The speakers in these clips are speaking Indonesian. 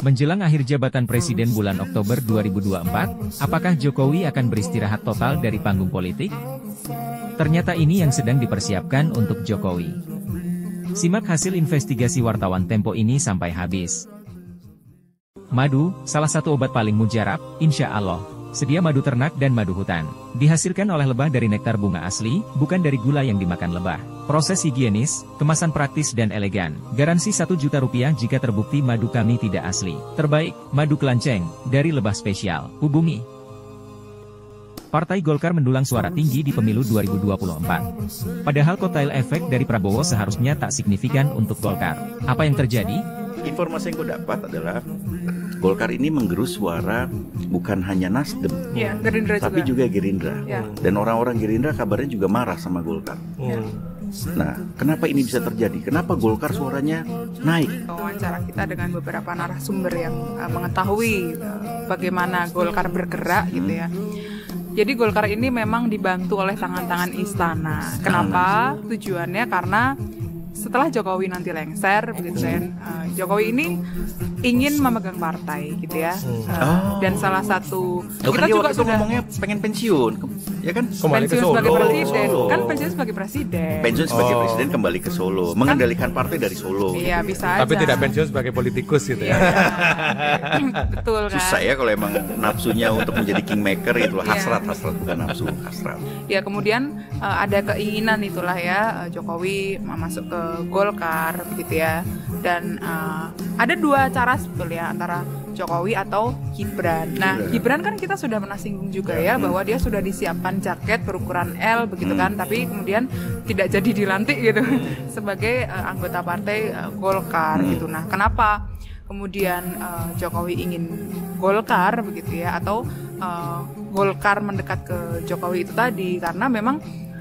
Menjelang akhir jabatan Presiden bulan Oktober 2024, apakah Jokowi akan beristirahat total dari panggung politik? Ternyata ini yang sedang dipersiapkan untuk Jokowi. Simak hasil investigasi wartawan Tempo ini sampai habis. Madu, salah satu obat paling mujarab, insya Allah. Sedia madu ternak dan madu hutan. Dihasilkan oleh lebah dari nektar bunga asli, bukan dari gula yang dimakan lebah. Proses higienis, kemasan praktis dan elegan. Garansi Rp1.000.000 jika terbukti madu kami tidak asli. Terbaik, madu kelanceng, dari lebah spesial. Hubungi. Partai Golkar mendulang suara tinggi di pemilu 2024. Padahal kotail efek dari Prabowo seharusnya tak signifikan untuk Golkar. Apa yang terjadi? Informasi yang gue dapat adalah Golkar ini menggerus suara bukan hanya Nasdem, ya, Gerindra tapi juga Gerindra. Ya. Dan orang-orang Gerindra kabarnya juga marah sama Golkar. Ya. Nah, kenapa ini bisa terjadi? Kenapa Golkar suaranya naik? Wawancara kita dengan beberapa narasumber yang mengetahui bagaimana Golkar bergerak gitu ya. Jadi Golkar ini memang dibantu oleh tangan-tangan istana. Kenapa? Tujuannya karena setelah Jokowi nanti lengser begitu kan, Jokowi ini ingin memegang partai gitu ya. Dan salah satu kita juga sudah ngomongnya pengen pensiun, ya kan? Pensiun sebagai presiden, kan pensiun sebagai presiden. Pensiun sebagai presiden kembali ke Solo, mengendalikan partai dari Solo. Iya bisa aja. Tapi tidak pensiun sebagai politikus gitu ya. Betul kan? Susah ya kalau emang nafsunya untuk menjadi kingmaker itu hasrat bukan nafsu, hasrat. Ya kemudian ada keinginan itulah ya Jokowi masuk ke Golkar begitu ya. Dan ada dua cara sebetulnya antara Jokowi atau Gibran. Nah, Gibran kan kita sudah pernah singgung juga ya bahwa dia sudah disiapkan jaket berukuran L begitu kan, tapi kemudian tidak jadi dilantik gitu sebagai anggota partai Golkar gitu. Nah, kenapa kemudian Jokowi ingin Golkar begitu ya, atau Golkar mendekat ke Jokowi itu tadi karena memang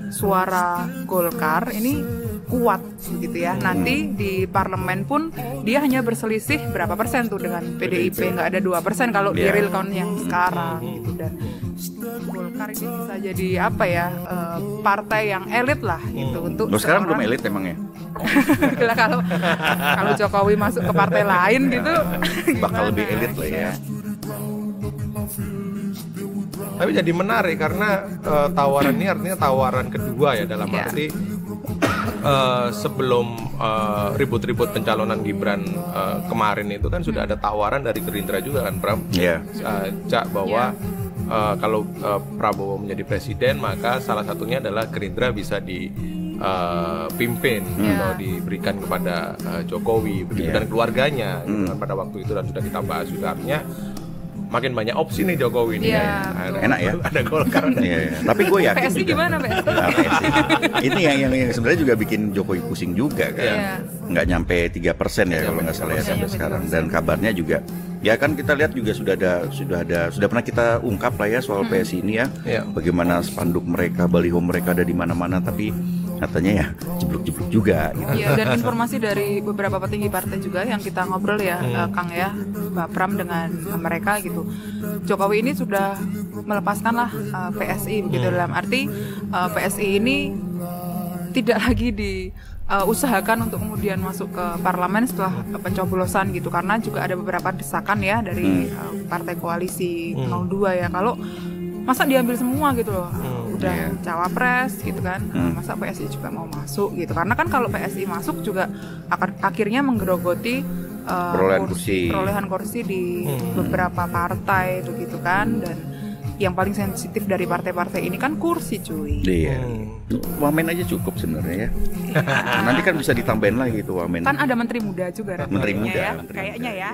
suara Golkar ini kuat gitu ya. Nanti di parlemen pun dia hanya berselisih berapa persen tuh dengan PDIP, nggak ada 2% kalau di real count yang sekarang gitu. Dan Golkar ini bisa jadi apa ya, partai yang elit lah gitu untuk sekarang belum elit emang ya? kalau Jokowi masuk ke partai lain gitu bakal lebih elit lah ya. Tapi jadi menarik karena tawaran ini artinya tawaran kedua ya, dalam arti sebelum ribut-ribut pencalonan Gibran kemarin itu kan sudah ada tawaran dari Gerindra juga kan, Pram? Iya. Cak, bahwa kalau Prabowo menjadi presiden maka salah satunya adalah Gerindra bisa dipimpin atau diberikan kepada Jokowi begitu dan keluarganya gitu kan, pada waktu itu, dan sudah kita bahas juga, artinya makin banyak opsi nih Jokowi ini. Enak ya. Ada Golkar. Tapi gue yakin PSI juga. Gimana PSI? Ini yang sebenarnya juga bikin Jokowi pusing juga kan. Nggak nyampe 3% ya kalau nggak salah ya sampai sekarang. Dan kabarnya juga, ya kan kita lihat juga sudah pernah kita ungkap lah ya soal PSI ini ya. Bagaimana spanduk mereka, baliho mereka ada di mana-mana, tapi katanya ya jeblok-jeblok juga gitu. Iya, dan informasi dari beberapa petinggi partai juga yang kita ngobrol ya, Kang ya, Mbak Pram dengan mereka gitu. Jokowi ini sudah melepaskanlah PSI begitu, dalam arti PSI ini tidak lagi diusahakan untuk kemudian masuk ke parlemen setelah pencoblosan gitu, karena juga ada beberapa desakan ya dari partai koalisi 02 ya, kalau masa diambil semua gitu loh, udah cawapres gitu kan, masa PSI juga mau masuk gitu, karena kan kalau PSI masuk juga akan akhirnya menggerogoti perolehan kursi di beberapa partai begitu kan. Dan yang paling sensitif dari partai-partai ini kan kursi, cuy. Iya. Wamen aja cukup sebenarnya ya. Nanti kan bisa ditambahin lagi tuh wamen. Kan ada menteri muda juga, menteri muda ya, menteri kayaknya muda, ya.